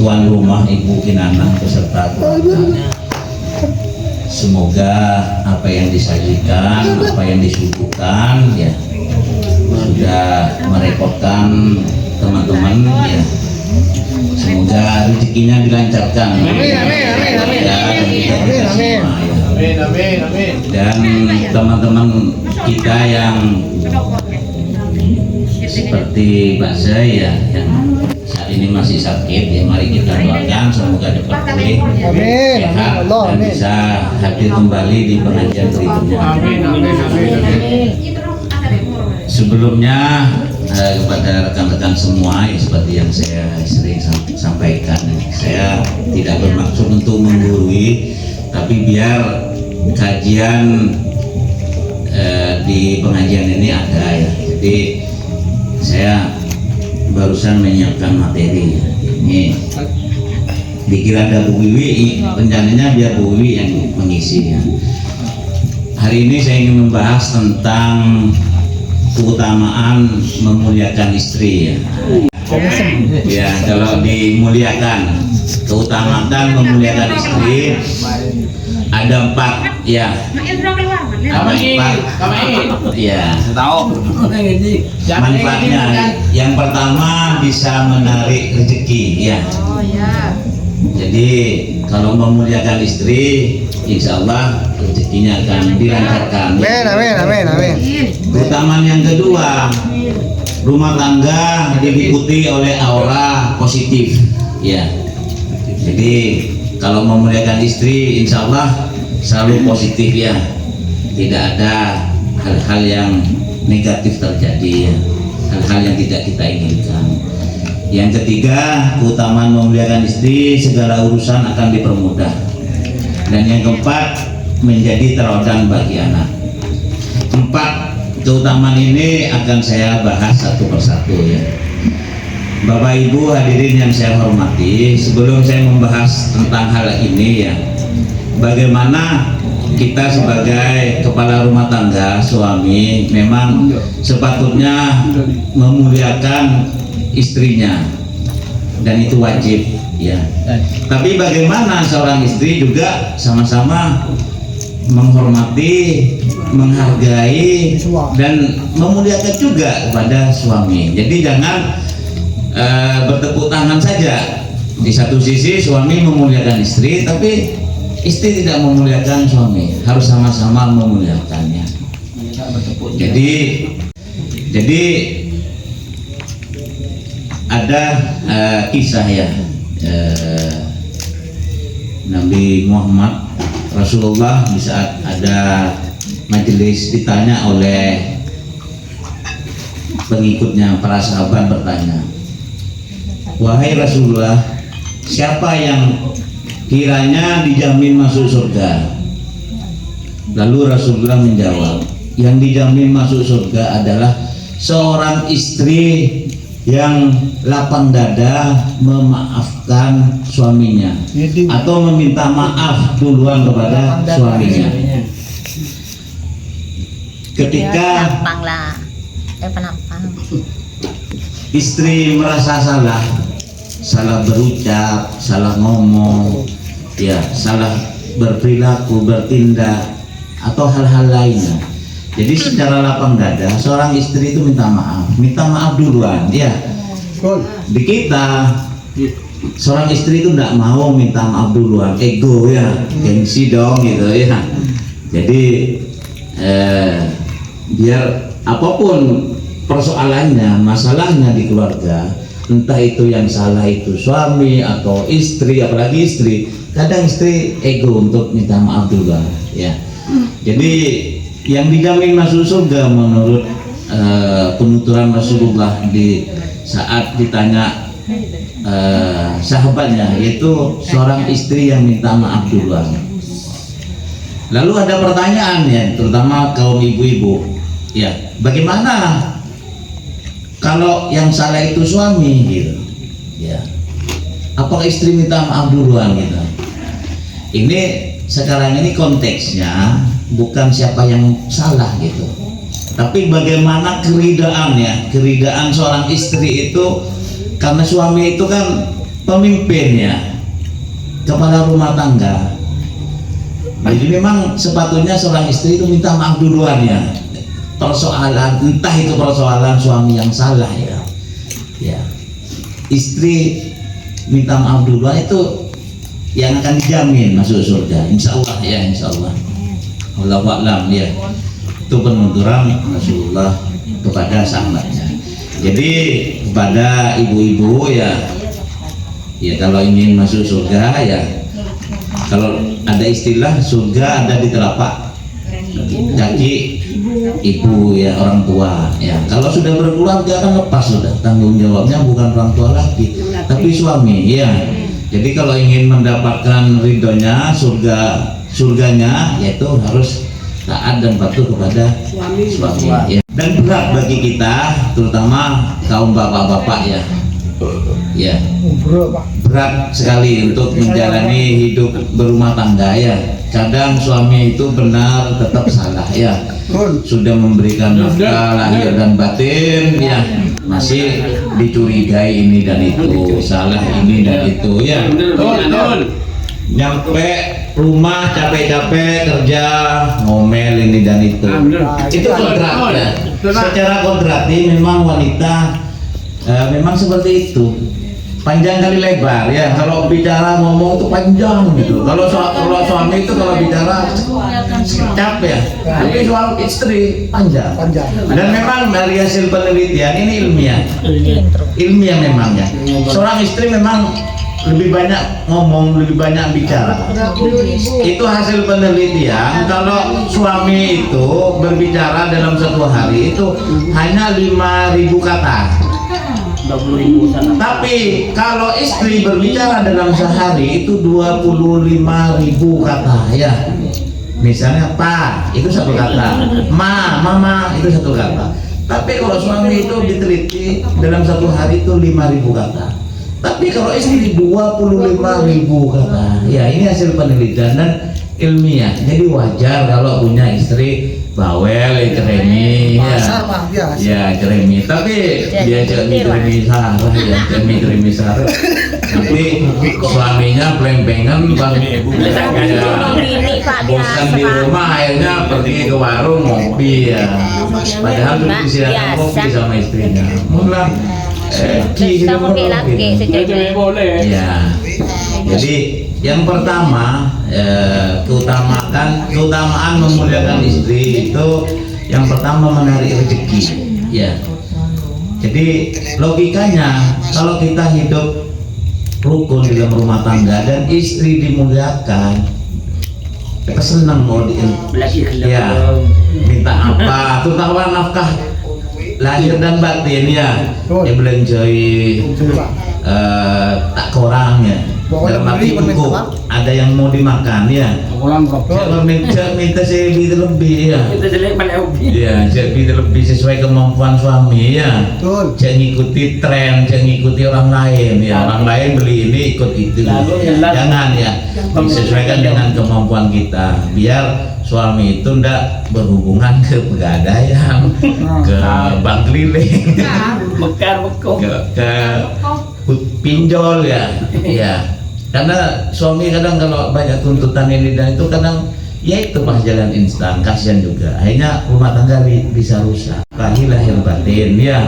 tuan rumah Ibu Kinana beserta keluarganya. Semoga apa yang disajikan, apa yang disuguhkan ya sudah merepotkan teman-teman ya. Semoga rezekinya dilancarkan. Dan teman-teman kita yang seperti Mbak saya yang saat ini masih sakit ya, mari kita doakan semoga dapat pulih sehat dan bisa hadir kembali di pengajian berikutnya. Sebelumnya kepada rekan-rekan semua ya, seperti yang saya sering sampaikan, saya tidak bermaksud untuk menggurui, tapi biar kajian di pengajian ini ada ya. Jadi saya barusan menyiapkan materi ya. Ini dikira ada Bu Wiwi, rencananya biar Bu Wiwi yang mengisi ya. Hari ini saya ingin membahas tentang keutamaan memuliakan istri ya. Ya, kalau dimuliakan, keutamaan memuliakan istri ada 4 ya. Ada 4 ya. Manfaatnya yang pertama bisa menarik rezeki ya. Jadi kalau memuliakan istri, insya Allah rezekinya akan dilancarkan. Amin. Keutamaan yang kedua, rumah tangga diikuti oleh aura positif ya. Jadi kalau memuliakan istri, insya Allah selalu positif ya, tidak ada hal-hal yang negatif terjadi ya, hal-hal yang tidak kita inginkan. Yang ketiga, keutamaan memuliakan istri, segala urusan akan dipermudah. Dan yang keempat, menjadi teladan bagi anak. 4 keutamaan ini akan saya bahas satu persatu ya. Bapak Ibu hadirin yang saya hormati, sebelum saya membahas tentang hal ini ya, bagaimana kita sebagai kepala rumah tangga, suami memang sepatutnya memuliakan istrinya, dan itu wajib ya. Tapi bagaimana seorang istri juga sama-sama menghormati, menghargai dan memuliakan juga kepada suami. Jadi jangan bertepuk tangan saja. Di satu sisi suami memuliakan istri, tapi istri tidak memuliakan suami. Harus sama-sama memuliakannya. Jadi ada kisah ya, Nabi Muhammad Rasulullah di saat ada majelis ditanya oleh pengikutnya, para sahabat bertanya, wahai Rasulullah, siapa yang kiranya dijamin masuk surga? Lalu Rasulullah menjawab, yang dijamin masuk surga adalah seorang istri yang lapang dada memaafkan suaminya atau meminta maaf duluan kepada suaminya. Ketika istri merasa salah berucap, salah ngomong, ya, salah berperilaku, bertindak atau hal-hal lainnya, jadi secara lapang dada seorang istri itu minta maaf duluan ya. Di kita seorang istri itu tidak mau minta maaf duluan, ego ya, gengsi dong gitu ya. Jadi biar apapun persoalannya, masalahnya di keluarga, entah itu yang salah itu suami atau istri, apalagi istri, kadang istri ego untuk minta maaf duluan ya. Jadi yang dijamin masuk surga menurut penuturan Rasulullah di saat ditanya sahabatnya, yaitu seorang istri yang minta maaf duluan. Lalu ada pertanyaan ya, terutama kaum ibu-ibu ya, bagaimana kalau yang salah itu suami gitu ya, apakah istri minta maaf duluan gitu? Ini sekarang ini konteksnya bukan siapa yang salah gitu, tapi bagaimana keridaan seorang istri itu, karena suami itu kan pemimpinnya, kepala rumah tangga. Jadi memang sepatutnya seorang istri itu minta maaf duluan ya. Persoalan, entah itu persoalan suami yang salah ya, istri minta maaf duluan itu yang akan dijamin masuk surga, insya Allah ya, insya Allah. Wallahu a'lam ya. Itu penuturan Rasulullah kepada sahabatnya. Jadi kepada ibu-ibu ya kalau ingin masuk surga ya, kalau ada istilah surga ada di telapak kaki ibu ya, orang tua ya. Kalau sudah berkeluarga kan lepas sudah tanggung jawabnya, bukan orang tua lagi tapi suami ya. Jadi kalau ingin mendapatkan ridhonya, surganya, yaitu harus taat dan patuh kepada suami ya. Dan berat bagi kita, terutama kaum bapak-bapak ya, berat sekali untuk menjalani hidup berumah tangga ya. Kadang suami itu benar tetap salah ya, sudah memberikan nafkah lahir dan batin ya, masih dicurigai ini dan itu, salah ini dan itu ya. Nyampe rumah capek-capek kerja, ngomel ini dan itu. Itu kodrat ya. Secara kodrati memang wanita memang seperti itu. Panjang kali lebar ya, kalau bicara ngomong itu panjang gitu. Kalau suami itu kalau bicara capek ya, tapi soal istri panjang. Dan memang dari hasil penelitian ini ilmiah memang ya. Seorang istri memang lebih banyak ngomong, lebih banyak bicara. Itu hasil penelitian. Kalau suami itu berbicara dalam satu hari itu hanya 5.000 kata. Tapi kalau istri berbicara dalam sehari itu 25.000 kata ya. Misalnya pak itu satu kata, mama itu satu kata. Tapi kalau suami itu diteliti dalam satu hari itu 5.000 kata. Tapi kalau istri 25.000 kata. Ya ini hasil penelitian dan ilmiah. Jadi wajar kalau punya istri bawel, ceremi ya ceremi, tapi dia ceremi salah ya, ceremi salah. Nanti suaminya pelempengan bosan di rumah, akhirnya pergi ke warung ngopi ya, padahal dulu istirahat ngopi sama istrinya mulai ya. Jadi yang pertama keutamaan memuliakan istri itu yang pertama menarik rezeki ya. Jadi logikanya kalau kita hidup rukun di dalam rumah tangga dan istri dimuliakan, kita senang mau ya minta apa, terutama nafkah lahir dan batin ya, belanjai tak kurang ya, dalam arti cukup, ada yang mau dimakan ya, minta lebih ya, saya lebih sesuai kemampuan suami ya, jangan ngikuti tren, jangan ngikuti orang lain ya, orang lain beli ini ikut itu, jangan ya, disesuaikan dengan kemampuan kita, biar suami itu ndak berhubungan ke pegadaian, ke bank keliling, ke pinjol ya, karena suami kadang kalau banyak tuntutan ini dan itu kadang ya itu pas jalan instan, kasihan juga, akhirnya rumah tangga bisa rusak. Lahir batin ya,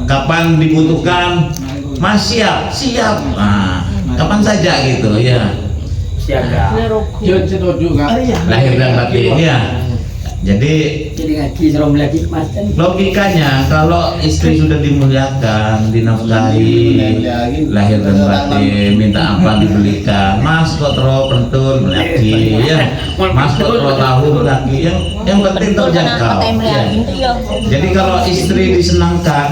kapan dibutuhkan siap, nah, kapan saja gitu ya, lahir dan batin ya. Jadi logikanya kalau istri sudah dimuliakan, dinafkahi, lahir dan batin, minta apa dibelikan, mas kotro pentul lagi ya, mas kotro tahu lagi, yang penting terjangkau ya. Jadi kalau istri disenangkan,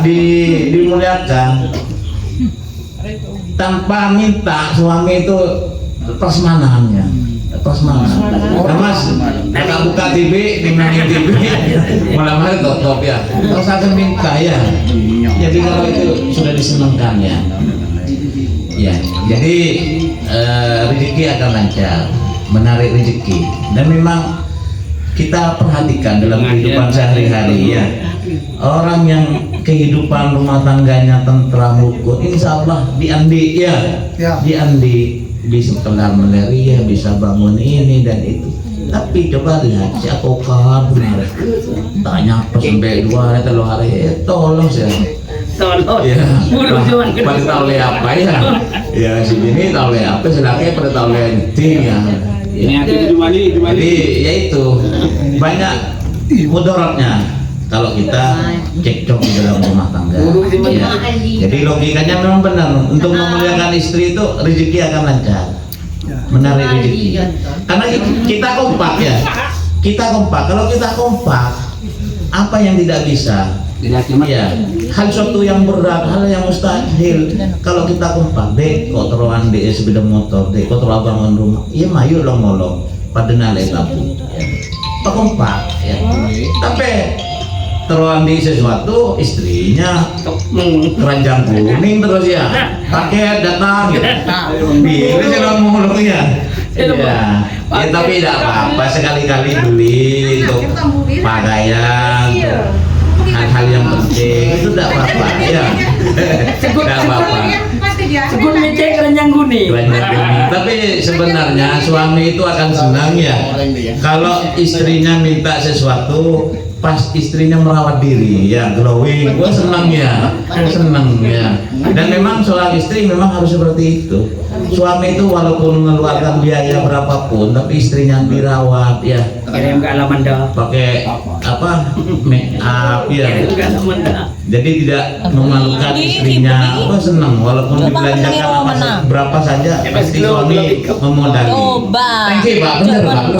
dimuliakan tanpa minta, suami itu prasmanannya. Nah mas, buka TV, dimainin TV, malam-malam top ya, terus akan minta ya. Jadi kalau itu sudah disenangkan ya, jadi rezeki akan lancar, menarik rezeki. Dan memang kita perhatikan dalam kehidupan sehari-hari ya, orang yang kehidupan rumah tangganya tentram rukun, insya Allah diandi diandi bisa kenal malaria, bisa bangun ini dan itu. Tapi coba lihat si Akokar benar, tanya apa sampai 2 hari 3 hari, tolong ya. Ya, pada tahu le apa ya? Ya si ini tahu le apa, sedangkan pada tahu le ting ya. Jadi ya itu banyak mudaratnya kalau kita cekcok di dalam rumah tangga. Ya. Jadi logikanya memang benar, untuk memuliakan istri itu rezeki akan lancar, menarik rezeki. Karena kita kompak ya, kita kompak. Kalau kita kompak, apa yang tidak bisa? Ya, hal suatu yang berat, hal yang mustahil. Kalau kita kompak, dek, kok teruan di sepeda motor, dek, kok teruan bangun rumah, iya mayu long molong, pada nalai kampung. Pak kompak, ya. Tapi teruan di sesuatu, istrinya keranjang kuning terus ya, pakai datang, gitu. Ini sih long molong ya. Ya, tapi tidak apa-apa, sekali-kali beli untuk pakaian. Hal-hal yang penting itu tidak apa-apa ya, tidak apa-apa. Sebut ngecek keranjang kuning. Tapi sebenarnya suami itu akan senang ya kalau istrinya minta sesuatu, pas istrinya merawat diri ya, glowing, gua senang ya, senang ya. Dan memang soal istri memang harus seperti itu. Suami itu walaupun mengeluarkan biaya berapapun, tapi istrinya dirawat ya. Kirim ke Alamanda. Pakai apa? Make up ya. Jadi tidak memalukan istrinya. Wah senang walaupun dibelanjakan apa berapa saja pasti suami memodali. Thank you Pak, benar Pak.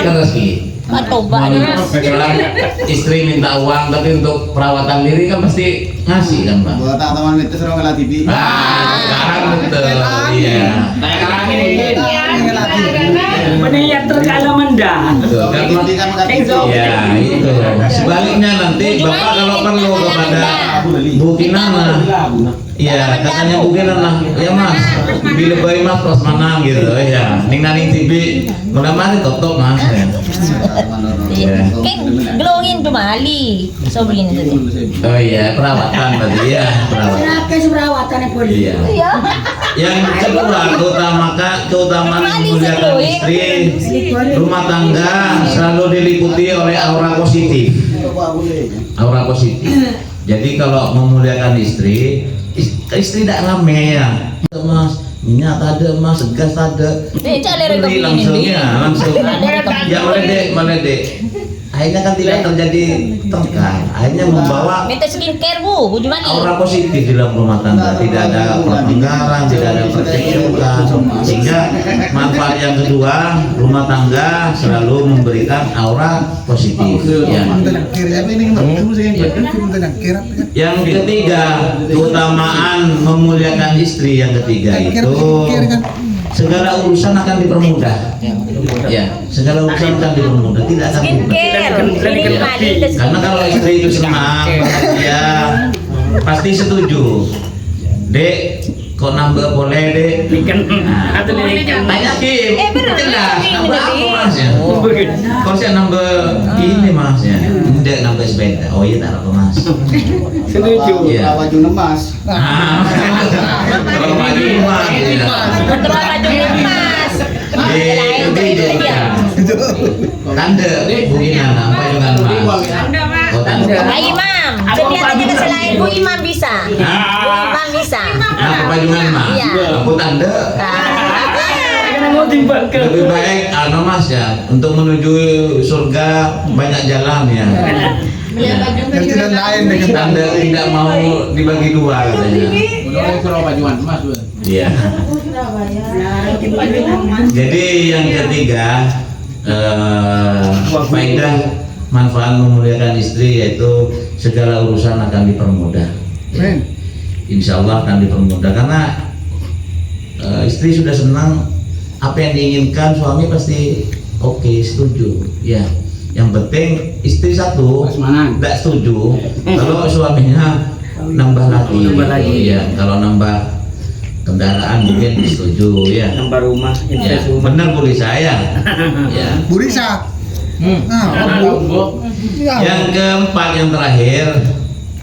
Rezeki. Istri minta uang tapi untuk perawatan diri kan pasti ngasih kan Pak. Buat teman itu serong ngelah TV. Sekarang betul. Iya. Menyatur ke Alamanda. Ya itu. Sebaliknya nanti Bapak kalau perlu kepada Bu Kinana, ya katanya Bu Kinana, ya Mas, bila bayi Mas pas mana gitu ya. Ning nani TV, mudah-mudahan top Mas. Kan glowing Dumali, sobrina tadi. Oh iya, perawatan tadi ya, Perawatan yang boleh. Iya. Yang kedua, keutamaan memuliakan istri, rumah tangga selalu diliputi oleh aura positif. Aura positif. Jadi kalau memuliakan istri tidak rame ya, Mas. Minyak ada, Mas, gas ada. Langsung ya, langsung. Ya meledek. Akhirnya kan tidak terjadi tengkar. Akhirnya membawa Minta skincare Bu Jumali. aura positif di dalam rumah tangga. Tidak ada pelanggaran, tidak ada percekcokan. Sehingga manfaat yang kedua, rumah tangga selalu memberikan aura positif. Ya. Yang ketiga, keutamaan memuliakan istri yang ketiga itu segala urusan akan dipermudah. Ya, segala urusan akan dipermudah, tidak akan mudah. Ya. Karena kalau istri itu senang, bahagia, pasti setuju. Dek, kok nambah boleh dek? Atau Tanya Kim, jelas nambah apa Mas ya? Oh, Kok saya nambah ini Mas ya? Tidak nambah sepeda. Oh iya taruh ke Mas. setuju. Iya. Baju emas. Kalau maju Mas. Betul baju emas. Tanda mungkin anak payungan Mas. Oh tanda. Pak Imam, setiap aja selain Bu Imam bisa. Bu Imam bisa. Nah payungan Mas. Iya. Aku tanda. Mau timbangkan. Lebih baik Mas ya, untuk menuju surga banyak jalan ya. Ya. Tanda tidak mau dibagi dua katanya. Iya. Jadi yang ketiga, faedah manfaat memuliakan istri yaitu segala urusan akan dipermudah. Ya. Insya Allah akan dipermudah karena istri sudah senang, apa yang diinginkan suami pasti oke, setuju. Ya. Yang penting istri satu tidak setuju kalau suaminya nambah lagi. Ya, kalau nambah kendaraan mungkin setuju ya. Nambah rumah, Ya, benar Bu Lisa ya. Ya. Bu Lisa. Yang keempat yang terakhir,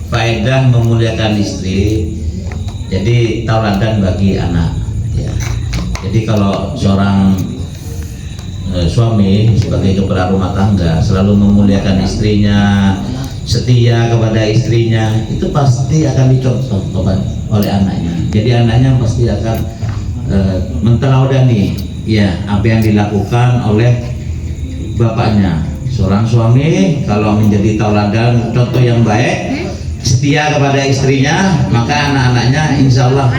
faedah memuliakan istri, jadi tauladan bagi anak. Ya. Jadi kalau seorang suami sebagai kepala rumah tangga selalu memuliakan istrinya, setia kepada istrinya, itu pasti akan dicontoh oleh anaknya. Jadi anaknya pasti akan mentelaudani ya apa yang dilakukan oleh bapaknya. Seorang suami kalau menjadi tauladan, contoh yang baik, setia kepada istrinya, maka anak-anaknya insya Allah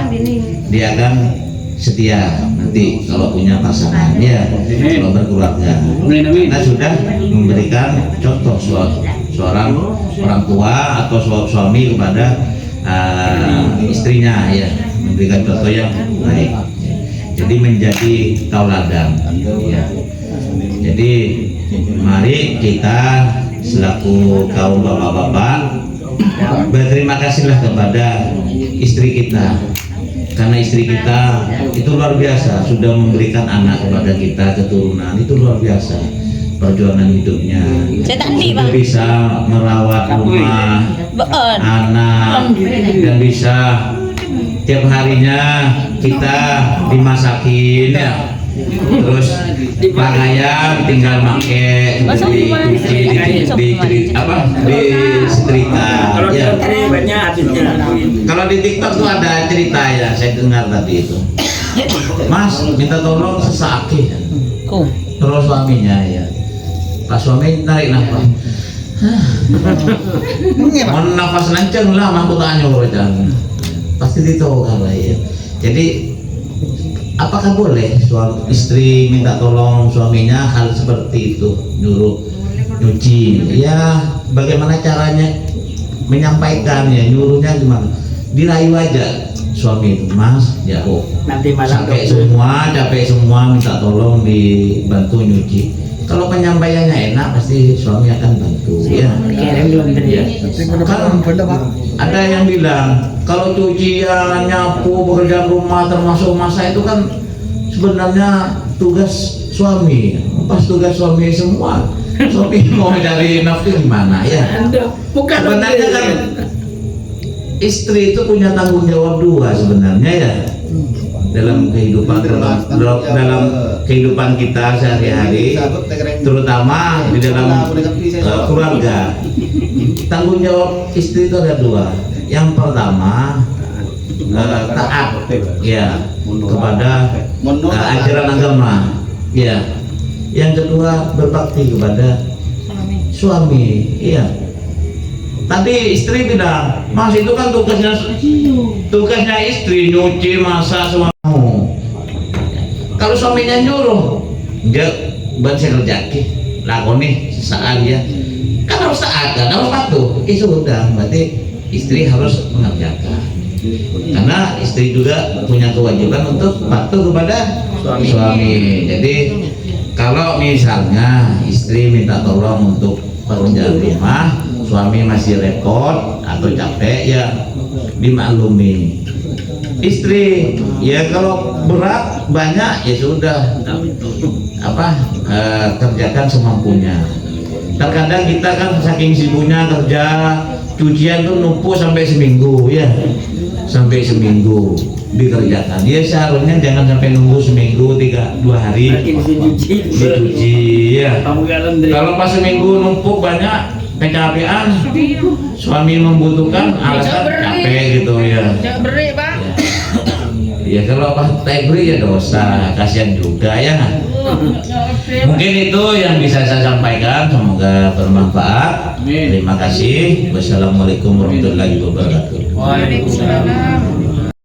dia akan setia nanti kalau punya pasangan, ya kalau berkeluarga. Karena sudah memberikan contoh seorang orang tua atau suami kepada istrinya, ya memberikan contoh yang baik. Jadi menjadi tauladan. Ya. Jadi mari kita selaku kaum bapak-bapak berterima kasihlah kepada istri kita, karena istri kita itu luar biasa, sudah memberikan anak kepada kita, keturunan, itu luar biasa perjuangan hidupnya. Sudah bisa merawat rumah, anak, dan bisa tiap harinya kita dimasakin ya. Terus pakaian tinggal pakai disetrika ya. Kalau di TikTok tuh ada cerita ya, saya dengar tadi itu. Mas minta tolong sesaki, terus suaminya ya, pas suami tarik nafas, mau nafas lanceng lah, mampu tanya orang pasti ditahu kalau ya. Jadi apakah boleh suami istri minta tolong suaminya hal seperti itu, nyuruh nyuci? Ya bagaimana caranya menyampaikannya, nyuruhnya gimana? Dirayu aja suami itu, Mas ya kok capek semua minta tolong dibantu nyuci. Kalau penyampaiannya enak pasti suami akan bantu ya. Kan ada yang bilang kalau cucian, nyapu, pekerjaan rumah termasuk masak itu kan sebenarnya tugas suami. Pas tugas suami semua, suami mau cari nafkah gimana ya? Sebenarnya kan istri itu punya tanggung jawab dua sebenarnya ya dalam kehidupan kita sehari-hari, terutama di dalam keluarga. Tanggung jawab istri itu ada dua. Yang pertama taat ya kepada ajaran agama ya. Yang kedua berbakti kepada suami ya. Tadi istri bilang, Mas itu kan tugasnya istri nyuci, masak, semua. Kalau suaminya nyuruh, dia saya kerjakan, lakoni sesaat ya. Kan harus taat, kan harus patuh. Sudah, berarti istri harus mengerjakan. Karena istri juga punya kewajiban untuk patuh kepada suami. Jadi kalau misalnya istri minta tolong untuk pekerjaan rumah, suami masih repot atau capek ya dimaklumi. Istri ya kalau berat banyak ya sudah kerjakan semampunya. Terkadang kita kan saking sibuknya kerja, cucian tuh numpuk sampai seminggu ya, sampai seminggu dikerjakan. Ya seharusnya jangan sampai nunggu seminggu 2 hari dicuci ya. Kalau pas seminggu numpuk banyak kecapean, suami membutuhkan alasan capek gitu ya. Ya kalau beri ya dosa, kasihan juga ya. Mungkin itu yang bisa saya sampaikan, semoga bermanfaat. Terima kasih. Wassalamualaikum warahmatullahi wabarakatuh. Waalaikumsalam.